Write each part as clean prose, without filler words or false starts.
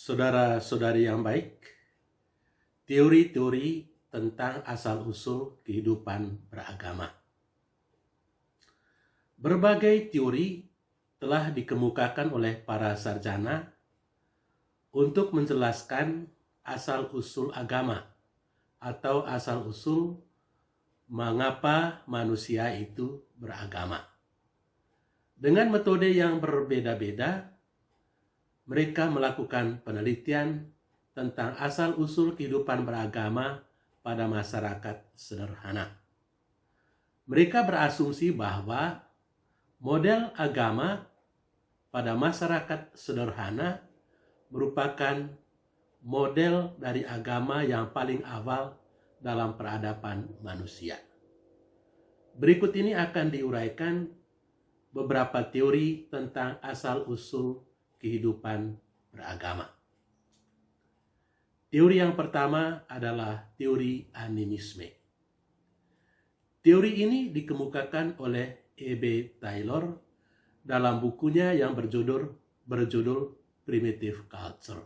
Saudara-saudari yang baik, teori-teori tentang asal-usul kehidupan beragama. Berbagai teori telah dikemukakan oleh para sarjana untuk menjelaskan asal-usul agama atau asal-usul mengapa manusia itu beragama. Dengan metode yang berbeda-beda, mereka melakukan penelitian tentang asal-usul kehidupan beragama pada masyarakat sederhana. Mereka berasumsi bahwa model agama pada masyarakat sederhana merupakan model dari agama yang paling awal dalam peradaban manusia. Berikut ini akan diuraikan beberapa teori tentang asal-usul kehidupan beragama. Teori yang pertama adalah teori animisme. Teori ini dikemukakan oleh E.B. Taylor dalam bukunya yang berjudul Primitive Culture.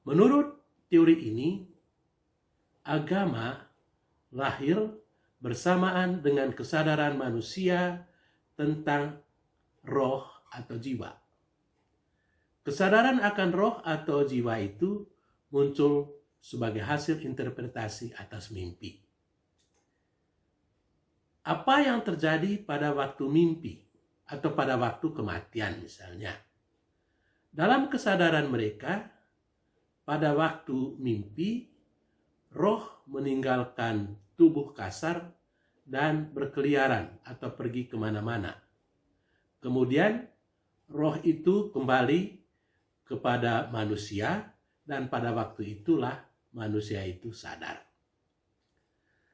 Menurut teori ini, agama lahir bersamaan dengan kesadaran manusia tentang roh atau jiwa. Kesadaran akan roh atau jiwa itu muncul sebagai hasil interpretasi atas mimpi. Apa yang terjadi pada waktu mimpi atau pada waktu kematian misalnya? Dalam kesadaran mereka, pada waktu mimpi, roh meninggalkan tubuh kasar dan berkeliaran atau pergi kemana-mana. Kemudian roh itu kembali kepada manusia dan pada waktu itulah manusia itu sadar.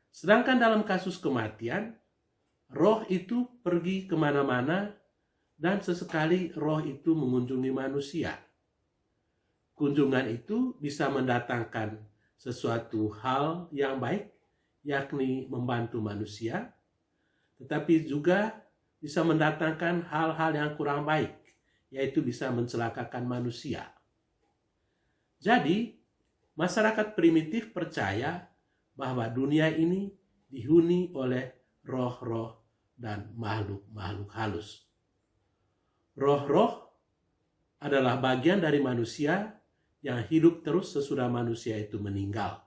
Sedangkan dalam kasus kematian, roh itu pergi kemana-mana dan sesekali roh itu mengunjungi manusia. Kunjungan itu bisa mendatangkan sesuatu hal yang baik, yakni membantu manusia, tetapi juga bisa mendatangkan hal-hal yang kurang baik, yaitu bisa mencelakakan manusia. Jadi, masyarakat primitif percaya bahwa dunia ini dihuni oleh roh-roh dan makhluk-makhluk halus. Roh-roh adalah bagian dari manusia yang hidup terus sesudah manusia itu meninggal.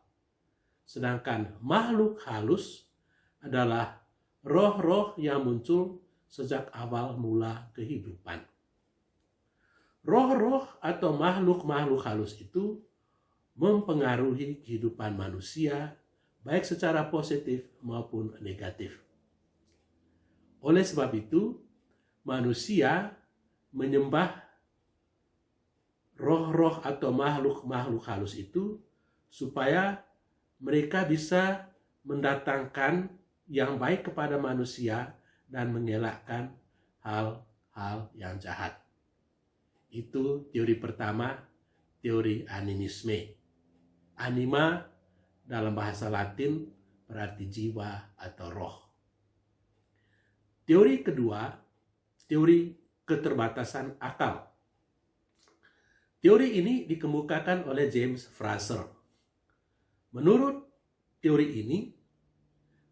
Sedangkan makhluk halus adalah roh-roh yang muncul sejak awal mula kehidupan. Roh-roh atau makhluk-makhluk halus itu mempengaruhi kehidupan manusia baik secara positif maupun negatif. Oleh sebab itu, manusia menyembah roh-roh atau makhluk-makhluk halus itu supaya mereka bisa mendatangkan yang baik kepada manusia dan mengelakkan hal-hal yang jahat. Itu teori pertama, teori animisme. Anima dalam bahasa Latin berarti jiwa atau roh. Teori kedua, teori keterbatasan akal. Teori ini dikemukakan oleh James Fraser. Menurut teori ini,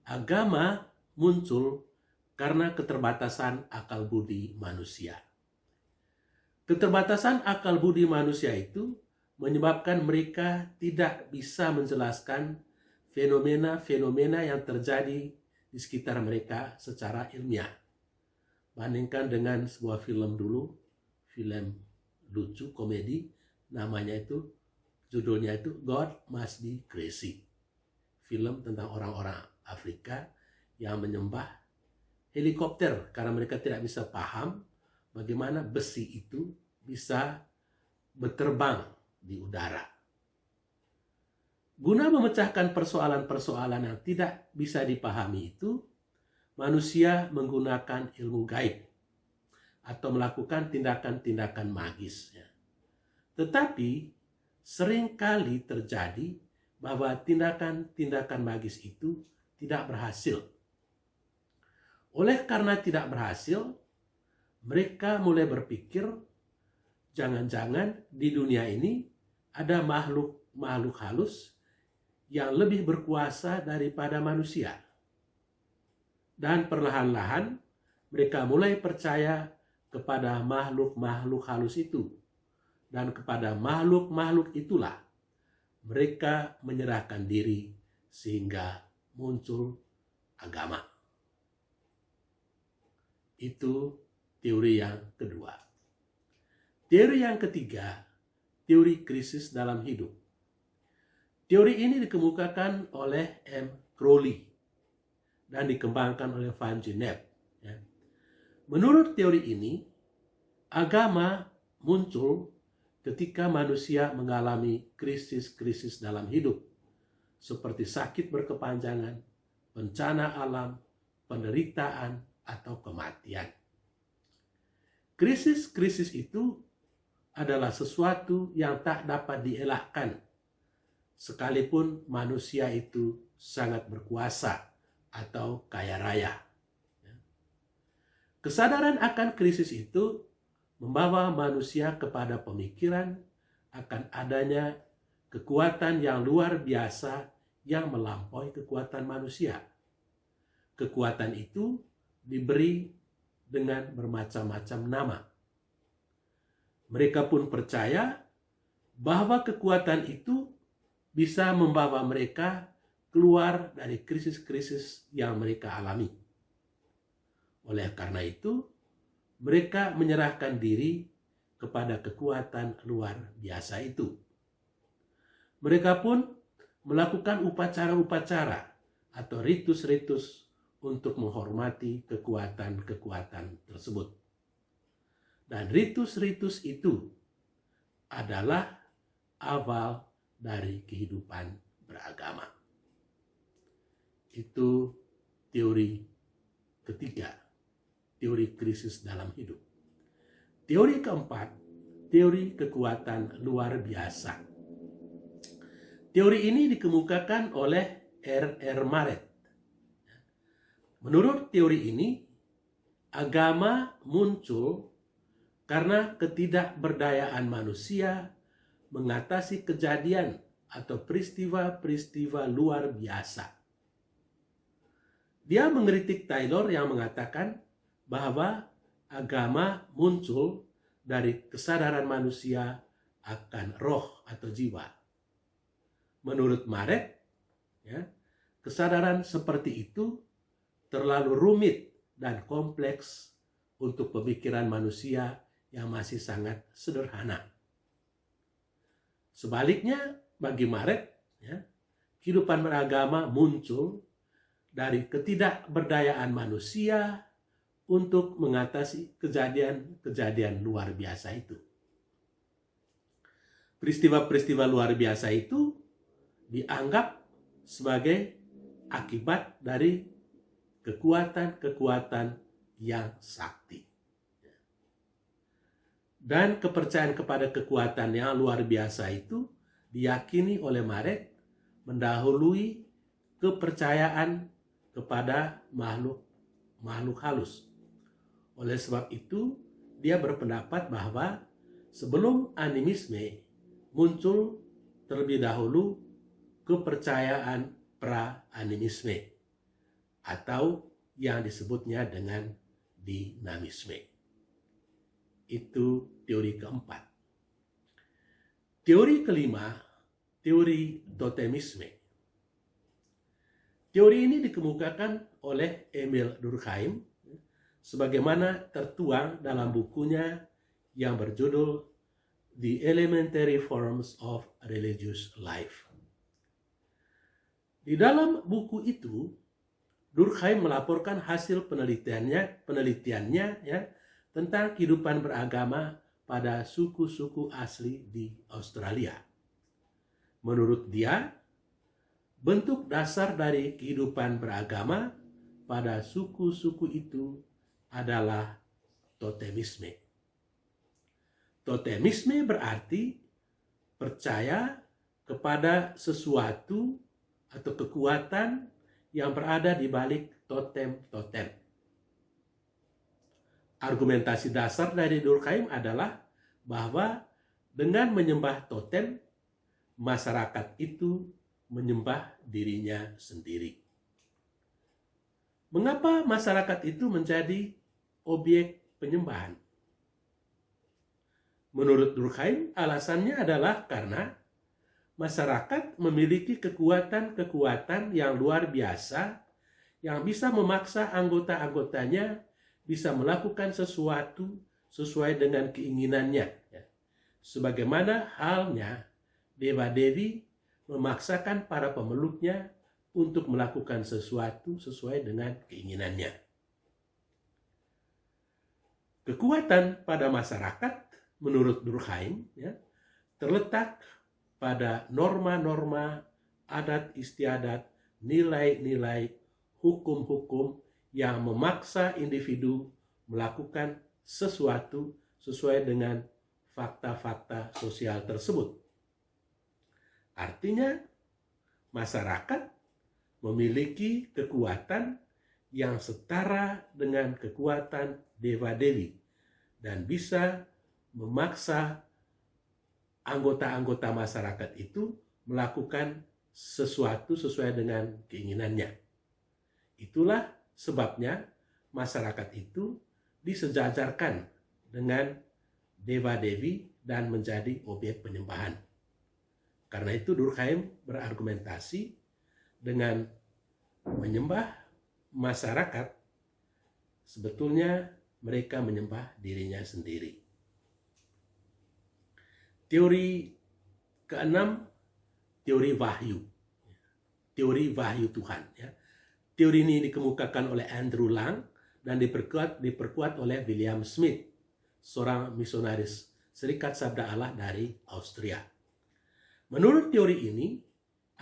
agama muncul karena keterbatasan akal budi manusia. Keterbatasan akal budi manusia itu menyebabkan mereka tidak bisa menjelaskan fenomena-fenomena yang terjadi di sekitar mereka secara ilmiah. Bandingkan dengan sebuah film dulu, film lucu, komedi, judulnya itu God Must Be Crazy. Film tentang orang-orang Afrika yang menyembah helikopter karena mereka tidak bisa paham bagaimana besi itu bisa berterbang di udara. Guna memecahkan persoalan-persoalan yang tidak bisa dipahami itu, manusia menggunakan ilmu gaib atau melakukan tindakan-tindakan magis. Tetapi seringkali terjadi bahwa tindakan-tindakan magis itu tidak berhasil. Oleh karena tidak berhasil, mereka mulai berpikir jangan-jangan di dunia ini ada makhluk halus yang lebih berkuasa daripada manusia. Dan perlahan-lahan mereka mulai percaya kepada makhluk-makhluk halus itu. Dan kepada makhluk-makhluk itulah mereka menyerahkan diri sehingga muncul agama. Itu teori yang kedua. Teori yang ketiga, teori krisis dalam hidup. Teori ini dikemukakan oleh M. Crowley dan dikembangkan oleh Van Gennep. Menurut teori ini, agama muncul ketika manusia mengalami krisis-krisis dalam hidup, seperti sakit berkepanjangan, bencana alam, penderitaan, atau kematian. Krisis-krisis itu adalah sesuatu yang tak dapat dielakkan, sekalipun manusia itu sangat berkuasa atau kaya raya. Kesadaran akan krisis itu membawa manusia kepada pemikiran akan adanya kekuatan yang luar biasa yang melampaui kekuatan manusia. Kekuatan itu diberi dengan bermacam-macam nama. Mereka pun percaya bahwa kekuatan itu bisa membawa mereka keluar dari krisis-krisis yang mereka alami. Oleh karena itu, mereka menyerahkan diri kepada kekuatan luar biasa itu. Mereka pun melakukan upacara-upacara atau ritus-ritus untuk menghormati kekuatan-kekuatan tersebut. Dan ritus-ritus itu adalah awal dari kehidupan beragama. Itu teori ketiga, teori krisis dalam hidup. Teori keempat, teori kekuatan luar biasa. Teori ini dikemukakan oleh R.R. Marett. Menurut teori ini, agama muncul karena ketidakberdayaan manusia mengatasi kejadian atau peristiwa-peristiwa luar biasa. Dia mengkritik Taylor yang mengatakan bahwa agama muncul dari kesadaran manusia akan roh atau jiwa. Menurut Marett, kesadaran seperti itu terlalu rumit dan kompleks untuk pemikiran manusia yang masih sangat sederhana. Sebaliknya, bagi Marett, kehidupan beragama muncul dari ketidakberdayaan manusia untuk mengatasi kejadian-kejadian luar biasa itu. Peristiwa-peristiwa luar biasa itu dianggap sebagai akibat dari kekuatan-kekuatan yang sakti. Dan kepercayaan kepada kekuatan yang luar biasa itu diyakini oleh Marett mendahului kepercayaan kepada makhluk halus. Oleh sebab itu, dia berpendapat bahwa sebelum animisme muncul terlebih dahulu kepercayaan pra-animisme atau yang disebutnya dengan dinamisme. Itu teori keempat. Teori kelima, teori totemisme. Teori ini dikemukakan oleh Emil Durkheim sebagaimana tertuang dalam bukunya yang berjudul The Elementary Forms of Religious Life. Di dalam buku itu, Durkheim melaporkan hasil penelitiannya tentang kehidupan beragama pada suku-suku asli di Australia. Menurut dia, bentuk dasar dari kehidupan beragama pada suku-suku itu adalah totemisme. Totemisme berarti percaya kepada sesuatu atau kekuatan yang berada di balik totem-totem. Argumentasi dasar dari Durkheim adalah bahwa dengan menyembah totem, masyarakat itu menyembah dirinya sendiri. Mengapa masyarakat itu menjadi objek penyembahan? Menurut Durkheim, alasannya adalah karena masyarakat memiliki kekuatan-kekuatan yang luar biasa yang bisa memaksa anggota-anggotanya bisa melakukan sesuatu sesuai dengan keinginannya. Sebagaimana halnya dewa-dewi memaksakan para pemeluknya untuk melakukan sesuatu sesuai dengan keinginannya. Kekuatan pada masyarakat, menurut Durkheim, terletak pada norma-norma adat istiadat, nilai-nilai, hukum-hukum yang memaksa individu melakukan sesuatu sesuai dengan fakta-fakta sosial tersebut. Artinya, masyarakat memiliki kekuatan yang setara dengan kekuatan dewa-dewi dan bisa memaksa anggota-anggota masyarakat itu melakukan sesuatu sesuai dengan keinginannya. Itulah sebabnya masyarakat itu disejajarkan dengan dewa-dewi dan menjadi objek penyembahan. Karena itu Durkheim berargumentasi dengan menyembah masyarakat, sebetulnya mereka menyembah dirinya sendiri. Teori keenam, teori wahyu. Teori wahyu Tuhan. Teori ini dikemukakan oleh Andrew Lang dan diperkuat oleh William Smith, seorang misionaris Serikat Sabda Allah dari Austria. Menurut teori ini,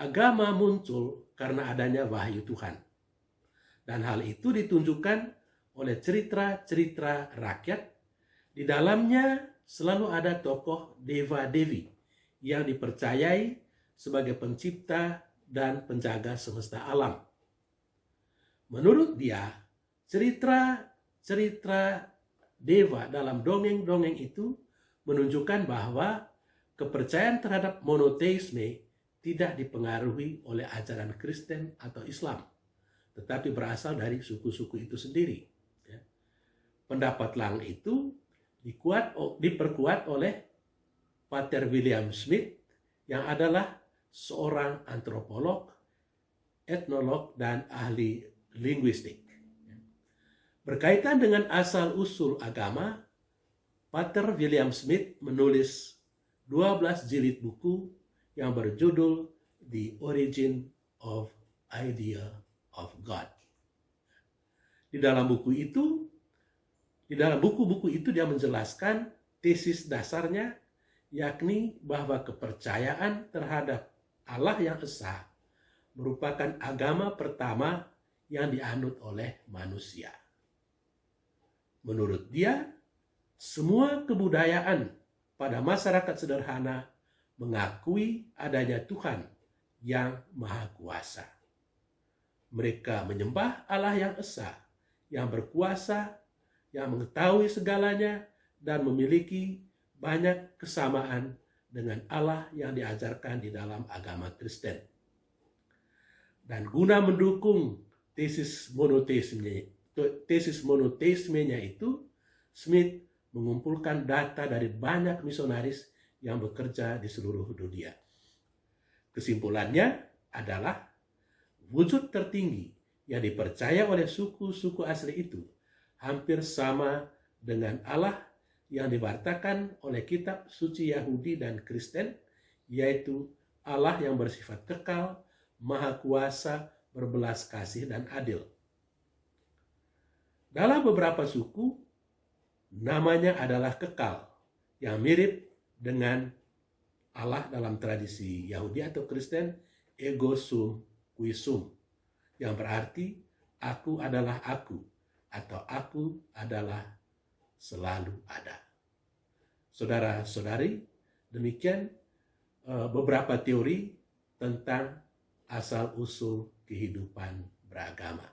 agama muncul karena adanya wahyu Tuhan. Dan hal itu ditunjukkan oleh cerita-cerita rakyat. Di dalamnya selalu ada tokoh dewa-dewi yang dipercayai sebagai pencipta dan penjaga semesta alam. Menurut dia, cerita dewa dalam dongeng-dongeng itu menunjukkan bahwa kepercayaan terhadap monoteisme tidak dipengaruhi oleh ajaran Kristen atau Islam, tetapi berasal dari suku-suku itu sendiri. Pendapat Lang itu diperkuat oleh Pater William Smith yang adalah seorang antropolog, etnolog, dan ahli linguistik. Berkaitan dengan asal-usul agama, Pater William Smith menulis 12 jilid buku yang berjudul The Origin of Idea of God. Di dalam buku-buku itu dia menjelaskan tesis dasarnya, yakni bahwa kepercayaan terhadap Allah yang esa merupakan agama pertama yang dianut oleh manusia. Menurut dia, semua kebudayaan pada masyarakat sederhana mengakui adanya Tuhan yang Maha Kuasa. Mereka menyembah Allah yang esa, yang berkuasa, yang mengetahui segalanya, dan memiliki banyak kesamaan dengan Allah yang diajarkan di dalam agama Kristen. Dan guna mendukung tesis monoteismenya itu, Smith mengumpulkan data dari banyak misionaris yang bekerja di seluruh dunia. Kesimpulannya adalah wujud tertinggi yang dipercaya oleh suku-suku asli itu hampir sama dengan Allah yang diwartakan oleh kitab suci Yahudi dan Kristen, yaitu Allah yang bersifat kekal, maha kuasa, berbelas kasih, dan adil. Dalam beberapa suku, namanya adalah kekal, yang mirip dengan Allah dalam tradisi Yahudi atau Kristen, ego sum qui sum, yang berarti aku adalah aku, atau aku adalah selalu ada. Saudara-saudari, demikian beberapa teori tentang asal-usul kehidupan beragama.